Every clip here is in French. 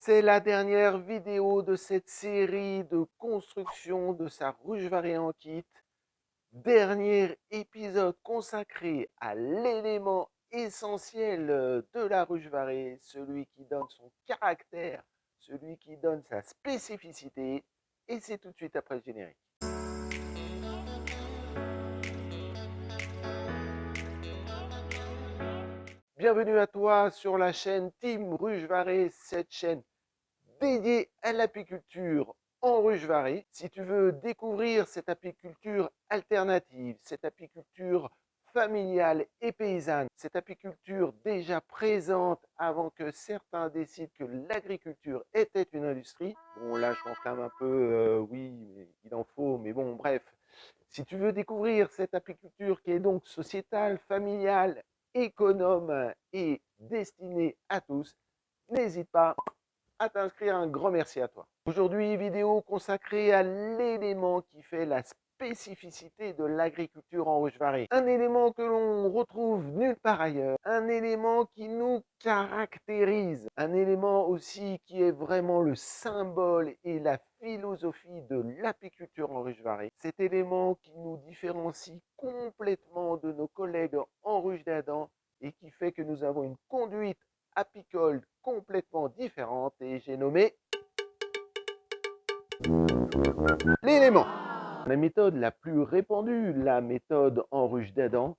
C'est la dernière vidéo de cette série de construction de sa ruche-varée en kit. Dernier épisode consacré à l'élément essentiel de la ruche-varée, celui qui donne son caractère, celui qui donne sa spécificité. Et c'est tout de suite après le générique. Bienvenue à toi sur la chaîne Team Ruche-Varée, cette chaîne dédié à l'apiculture en ruche-varée. Si tu veux découvrir cette apiculture alternative, cette apiculture familiale et paysanne, cette apiculture déjà présente avant que certains décident que l'agriculture était une industrie. Bon, là, je m'enflamme un peu, oui, mais il en faut, mais bon, bref. Si tu veux découvrir cette apiculture qui est donc sociétale, familiale, économe et destinée à tous, n'hésite pas à t'inscrire. Un grand merci à toi. Aujourd'hui, vidéo consacrée à l'élément qui fait la spécificité de l'agriculture en ruche-varée. Un élément que l'on retrouve nulle part ailleurs. Un élément qui nous caractérise. Un élément aussi qui est vraiment le symbole et la philosophie de l'apiculture en ruche-varée. Cet élément qui nous différencie complètement de nos collègues en ruche d'Adam et qui fait que nous avons une conduite apicole complètement différente, et j'ai nommé l'élément. La méthode la plus répandue, la méthode en ruche d'Adam,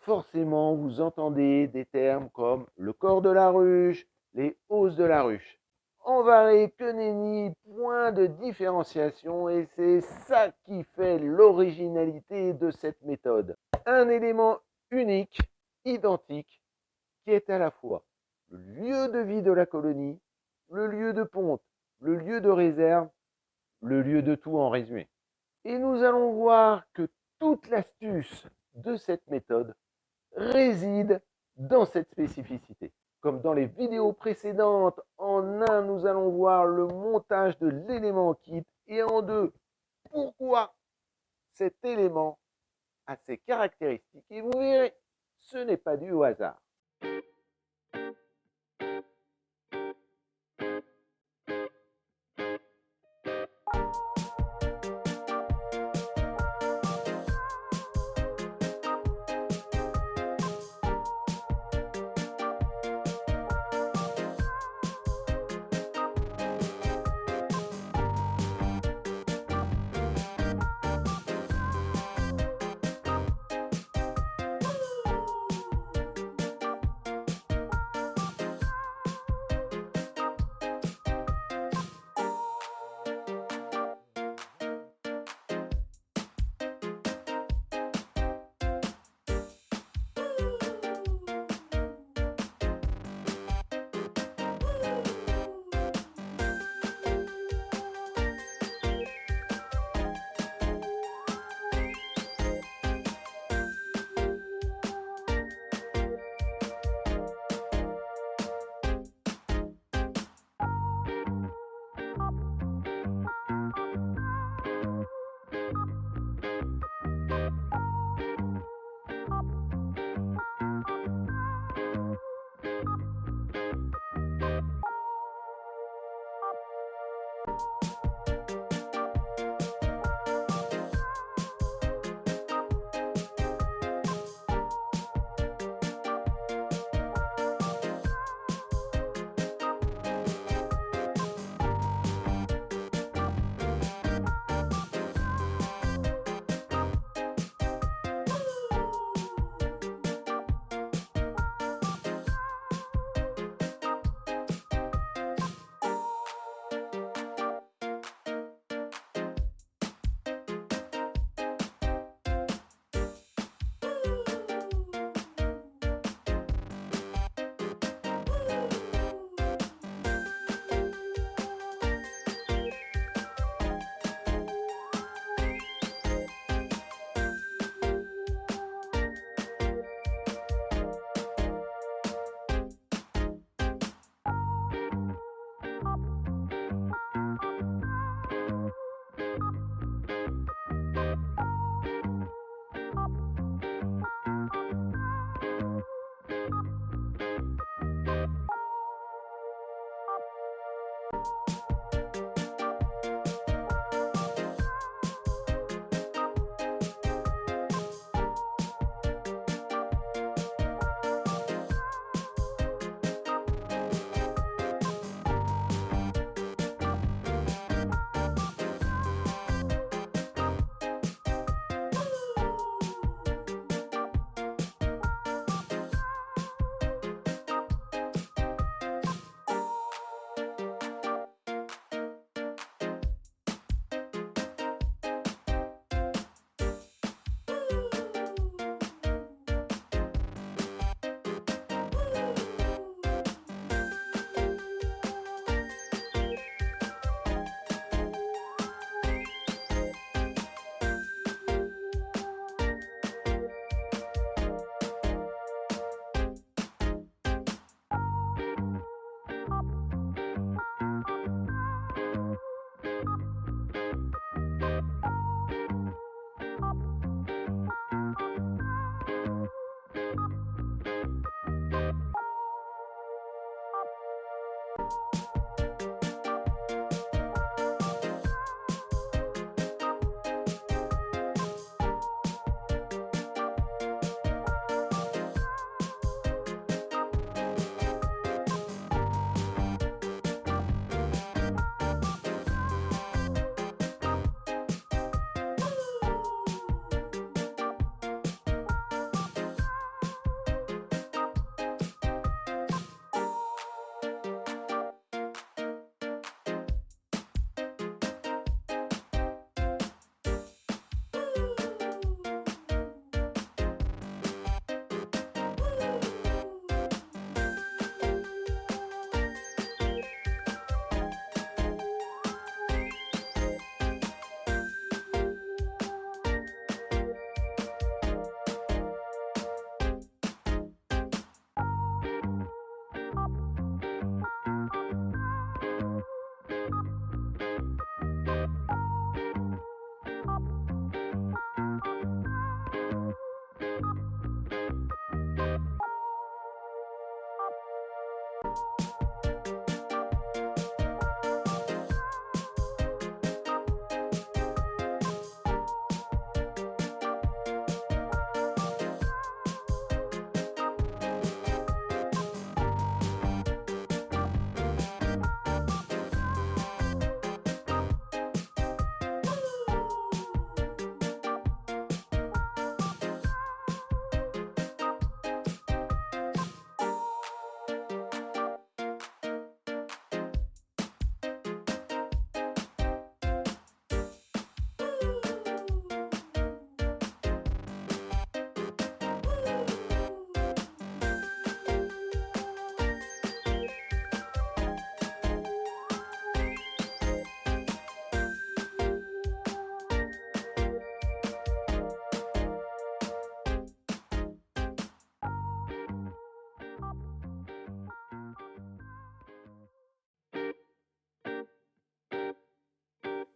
forcément vous entendez des termes comme le corps de la ruche, les hausses de la ruche. En varée, que nenni, point de différenciation, et c'est ça qui fait l'originalité de cette méthode. Un élément unique, identique, qui est à la fois le lieu de vie de la colonie, le lieu de ponte, le lieu de réserve, le lieu de tout en résumé. Et nous allons voir que toute l'astuce de cette méthode réside dans cette spécificité. Comme dans les vidéos précédentes, en un, nous allons voir le montage de l'élément kit, et en deux, pourquoi cet élément a ses caractéristiques. Et vous verrez, ce n'est pas dû au hasard.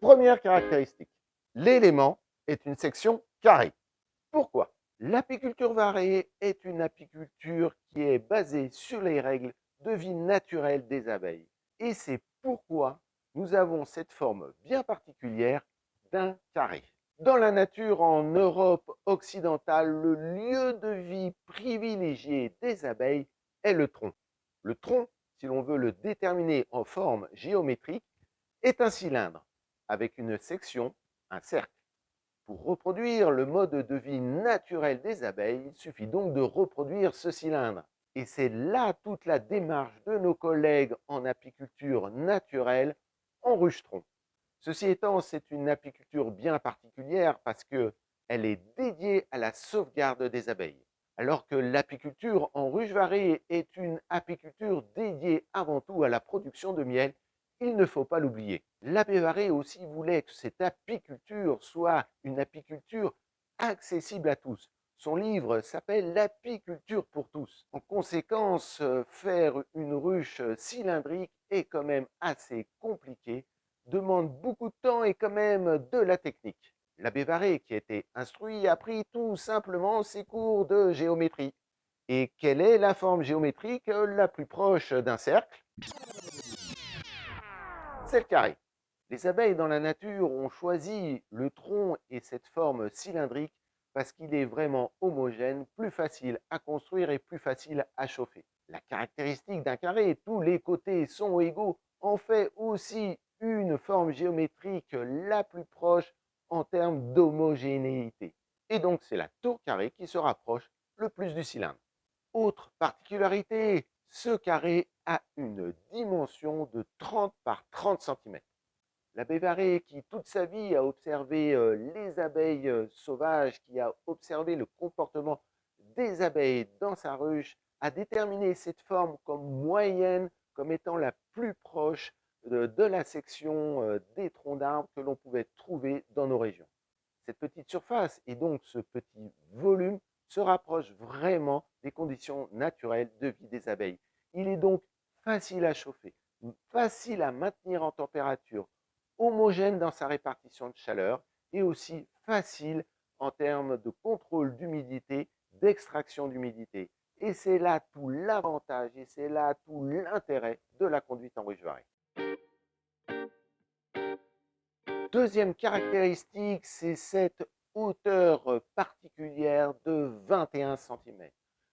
Première caractéristique, l'élément est une section carrée. Pourquoi? L'apiculture variée est une apiculture qui est basée sur les règles de vie naturelle des abeilles. Et c'est pourquoi nous avons cette forme bien particulière d'un carré. Dans la nature, en Europe occidentale, le lieu de vie privilégié des abeilles est le tronc. Le tronc, si l'on veut le déterminer en forme géométrique, est un cylindre avec une section, un cercle. Pour reproduire le mode de vie naturel des abeilles, il suffit donc de reproduire ce cylindre. Et c'est là toute la démarche de nos collègues en apiculture naturelle en ruche-tronc. Ceci étant, c'est une apiculture bien particulière parce qu'elle est dédiée à la sauvegarde des abeilles. Alors que l'apiculture en ruche varée est une apiculture dédiée avant tout à la production de miel, il ne faut pas l'oublier. L'abbé Varé aussi voulait que cette apiculture soit une apiculture accessible à tous. Son livre s'appelle L'apiculture pour tous. En conséquence, faire une ruche cylindrique est quand même assez compliqué, demande beaucoup de temps et quand même de la technique. L'abbé Varé, qui était instruit, a pris tout simplement ses cours de géométrie. Et quelle est la forme géométrique la plus proche d'un cercle? c'est le carré. Les abeilles dans la nature ont choisi le tronc et cette forme cylindrique parce qu'il est vraiment homogène, plus facile à construire et plus facile à chauffer. La caractéristique d'un carré, tous les côtés sont égaux, en fait aussi une forme géométrique la plus proche en termes d'homogénéité. Et donc c'est la tour carrée qui se rapproche le plus du cylindre. Autre particularité, ce carré a une dimension de 30 par 30 cm. La Bévarée, qui toute sa vie a observé les abeilles sauvages, qui a observé le comportement des abeilles dans sa ruche, a déterminé cette forme comme moyenne, comme étant la plus proche de la section des troncs d'arbres que l'on pouvait trouver dans nos régions. Cette petite surface et donc ce petit volume se rapprochent vraiment des conditions naturelles de vie des abeilles. Il est donc facile à chauffer, facile à maintenir en température, homogène dans sa répartition de chaleur et aussi facile en termes de contrôle d'humidité, d'extraction d'humidité. Et c'est là tout l'avantage et c'est là tout l'intérêt de la conduite en ruche-varée. Deuxième caractéristique, c'est cette hauteur particulière de 21 cm.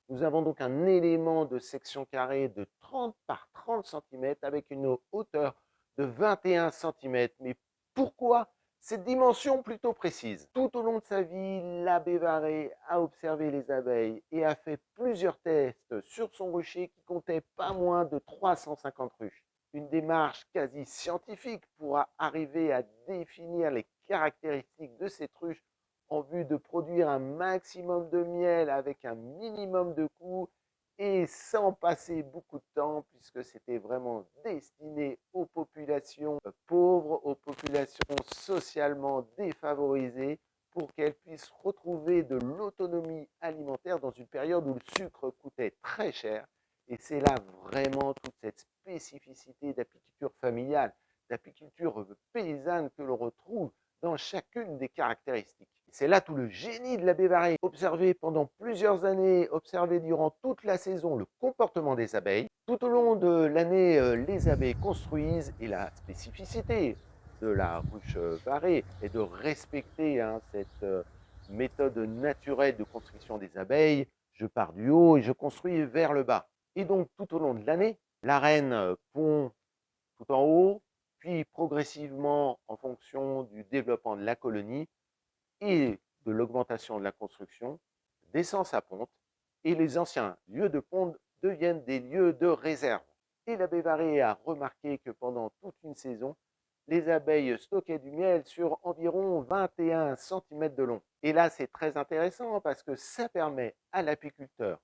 Nous avons donc un élément de section carrée de 30 par 30 cm avec une hauteur de 21 cm. Mais pourquoi cette dimension plutôt précise? Tout au long de sa vie, l'abbé Varé a observé les abeilles et a fait plusieurs tests sur son rucher qui comptait pas moins de 350 ruches. Une démarche quasi scientifique pour arriver à définir les caractéristiques de cette ruche en vue de produire un maximum de miel avec un minimum de coûts et sans passer beaucoup de temps puisque c'était vraiment destiné aux populations pauvres, aux populations socialement défavorisées pour qu'elles puissent retrouver de l'autonomie alimentaire dans une période où le sucre coûtait très cher. Et c'est là vraiment toute cette spécificité d'apiculture familiale, d'apiculture paysanne que l'on retrouve dans chacune des caractéristiques. C'est là tout le génie de l'abbé Varé. Observer pendant plusieurs années, observer durant toute la saison le comportement des abeilles. Tout au long de l'année, les abeilles construisent et la spécificité de la ruche Varé est de respecter cette méthode naturelle de construction des abeilles. Je pars du haut et je construis vers le bas. Et donc, tout au long de l'année, la reine pond tout en haut, puis progressivement, en fonction du développement de la colonie et de l'augmentation de la construction, descend sa ponte et les anciens lieux de ponte deviennent des lieux de réserve. Et l'abbé Varé a remarqué que pendant toute une saison, les abeilles stockaient du miel sur environ 21 cm de long. Et là, c'est très intéressant parce que ça permet à l'apiculteur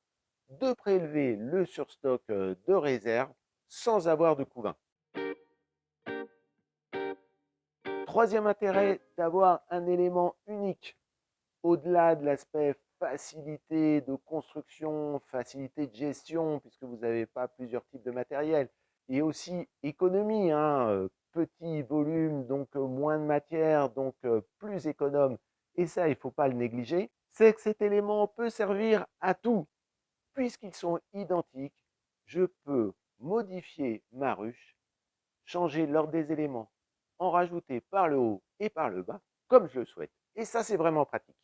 de prélever le surstock de réserve sans avoir de couvain. Troisième intérêt, d'avoir un élément unique au-delà de l'aspect facilité de construction, facilité de gestion, puisque vous n'avez pas plusieurs types de matériel, et aussi économie, petit volume, donc moins de matière, donc plus économe, et ça, il ne faut pas le négliger, c'est que cet élément peut servir à tout. Puisqu'ils sont identiques, je peux modifier ma ruche, changer l'ordre des éléments, en rajouter par le haut et par le bas, comme je le souhaite. Et ça, c'est vraiment pratique.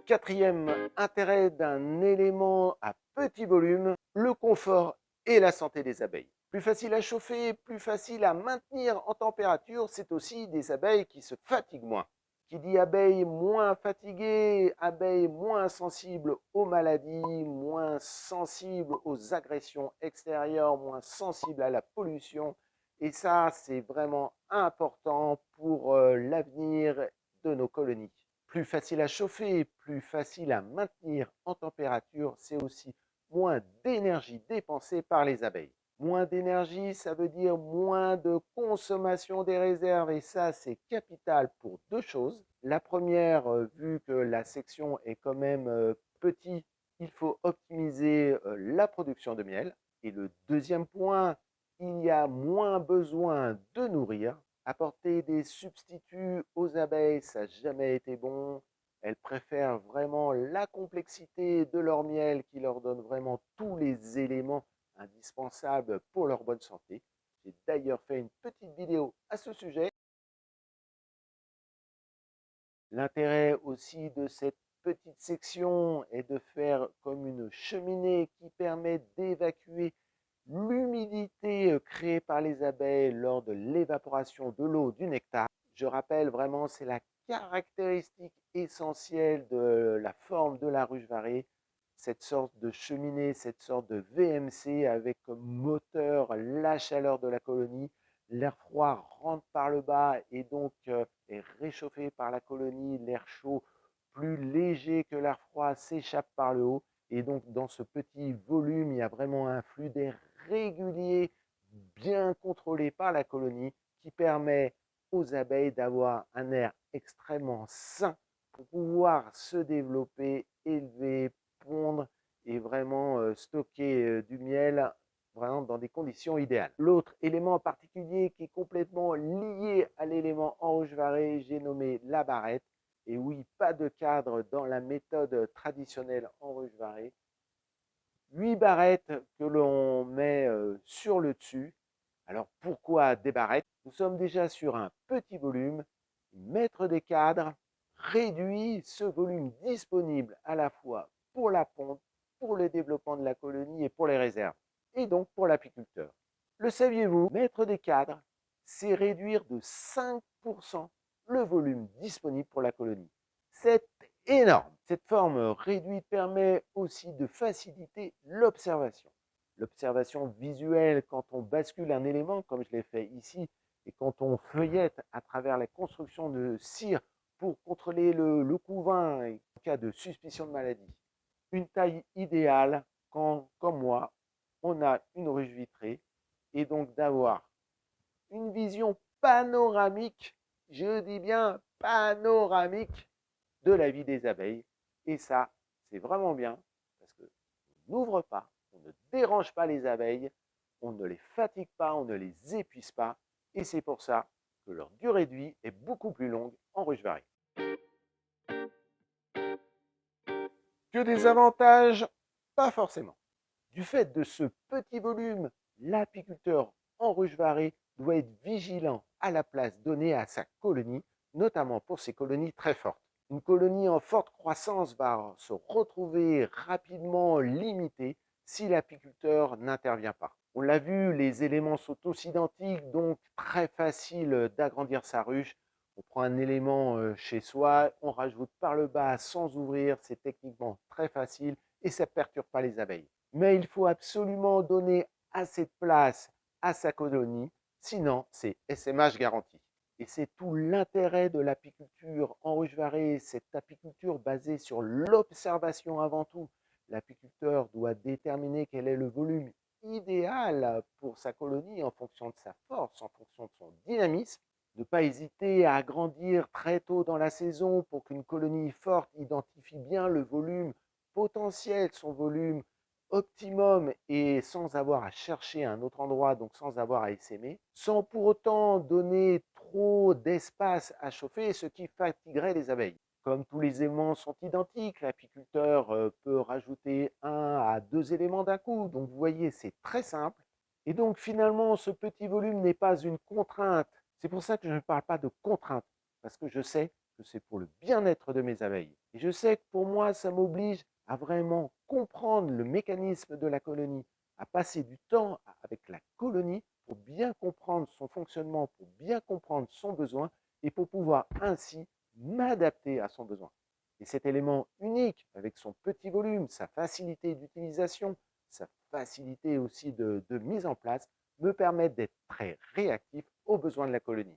Quatrième intérêt d'un élément à petit volume, le confort et la santé des abeilles. Plus facile à chauffer, plus facile à maintenir en température, c'est aussi des abeilles qui se fatiguent moins. Qui dit abeilles moins fatiguées, abeilles moins sensibles aux maladies, moins sensibles aux agressions extérieures, moins sensibles à la pollution. Et ça, c'est vraiment important pour l'avenir de nos colonies. Plus facile à chauffer, plus facile à maintenir en température, c'est aussi moins d'énergie dépensée par les abeilles. Moins d'énergie, ça veut dire moins de consommation des réserves et ça, c'est capital pour deux choses. La première, vu que la section est quand même petite, il faut optimiser la production de miel. Et le deuxième point, il y a moins besoin de nourrir. Apporter des substituts aux abeilles, ça n'a jamais été bon. Elles préfèrent vraiment la complexité de leur miel qui leur donne vraiment tous les éléments indispensables pour leur bonne santé. J'ai d'ailleurs fait une petite vidéo à ce sujet. L'intérêt aussi de cette petite section est de faire comme une cheminée qui permet d'évacuer l'humidité créée par les abeilles lors de l'évaporation de l'eau du nectar. Je rappelle vraiment, c'est la caractéristique essentielle de la forme de la ruche varée, cette sorte de cheminée, cette sorte de VMC avec comme moteur la chaleur de la colonie. L'air froid rentre par le bas et donc est réchauffé par la colonie. L'air chaud, plus léger que l'air froid, s'échappe par le haut. Et donc, dans ce petit volume, il y a vraiment un flux d'air régulier, bien contrôlé par la colonie, qui permet aux abeilles d'avoir un air extrêmement sain pour pouvoir se développer, élever, pondre et vraiment stocker du miel vraiment dans des conditions idéales. L'autre élément particulier qui est complètement lié à l'élément en ruche varée, j'ai nommé la barrette. Et oui, pas de cadre dans la méthode traditionnelle en ruche varée. 8 barrettes que l'on met sur le dessus. Alors pourquoi des barrettes? Nous sommes déjà sur un petit volume. Mettre des cadres réduit ce volume disponible à la fois pour la ponte, pour le développement de la colonie et pour les réserves, et donc pour l'apiculteur. Le saviez-vous? Mettre des cadres, c'est réduire de 5% le volume disponible pour la colonie. C'est énorme. Cette forme réduite permet aussi de faciliter l'observation. L'observation visuelle quand on bascule un élément, comme je l'ai fait ici, et quand on feuillette à travers la construction de cire pour contrôler le couvain en cas de suspicion de maladie. Une taille idéale quand, comme moi, on a une ruche vitrée et donc d'avoir une vision panoramique, je dis bien panoramique, de la vie des abeilles. Et ça, c'est vraiment bien parce qu'on n'ouvre pas, on ne dérange pas les abeilles, on ne les fatigue pas, on ne les épuise pas. Et c'est pour ça que leur durée de vie est beaucoup plus longue en ruche varée. Que des avantages? Pas forcément. Du fait de ce petit volume, l'apiculteur en ruche varée doit être vigilant à la place donnée à sa colonie, notamment pour ses colonies très fortes. Une colonie en forte croissance va se retrouver rapidement limitée si l'apiculteur n'intervient pas. On l'a vu, les éléments sont tous identiques, donc très facile d'agrandir sa ruche. On prend un élément chez soi, on rajoute par le bas sans ouvrir, c'est techniquement très facile et ça ne perturbe pas les abeilles. Mais il faut absolument donner assez de place à sa colonie, sinon c'est SMH garanti. Et c'est tout l'intérêt de l'apiculture en ruche varée, cette apiculture basée sur l'observation avant tout. L'apiculteur doit déterminer quel est le volume idéal pour sa colonie en fonction de sa force, en fonction de son dynamisme. Ne pas hésiter à agrandir très tôt dans la saison pour qu'une colonie forte identifie bien le volume potentiel, son volume optimum et sans avoir à chercher un autre endroit, donc sans avoir à essaimer, sans pour autant donner trop d'espace à chauffer, ce qui fatiguerait les abeilles. Comme tous les éléments sont identiques, l'apiculteur peut rajouter 1 à 2 éléments d'un coup. Donc vous voyez, c'est très simple. Et donc finalement, ce petit volume n'est pas une contrainte. C'est pour ça que je ne parle pas de contrainte, parce que je sais que c'est pour le bien-être de mes abeilles. Et je sais que pour moi, ça m'oblige à vraiment comprendre le mécanisme de la colonie, à passer du temps avec la colonie pour bien comprendre son fonctionnement, pour bien comprendre son besoin et pour pouvoir ainsi m'adapter à son besoin. Et cet élément unique, avec son petit volume, sa facilité d'utilisation, sa facilité aussi de mise en place, me permet d'être très réactif aux besoins de la colonie.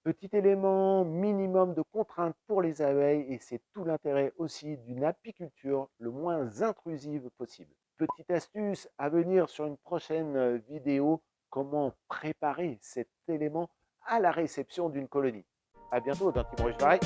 Petit élément minimum de contrainte pour les abeilles et c'est tout l'intérêt aussi d'une apiculture le moins intrusive possible. Petite astuce à venir sur une prochaine vidéo, comment préparer cet élément à la réception d'une colonie. À bientôt dans Team Ruche Varée.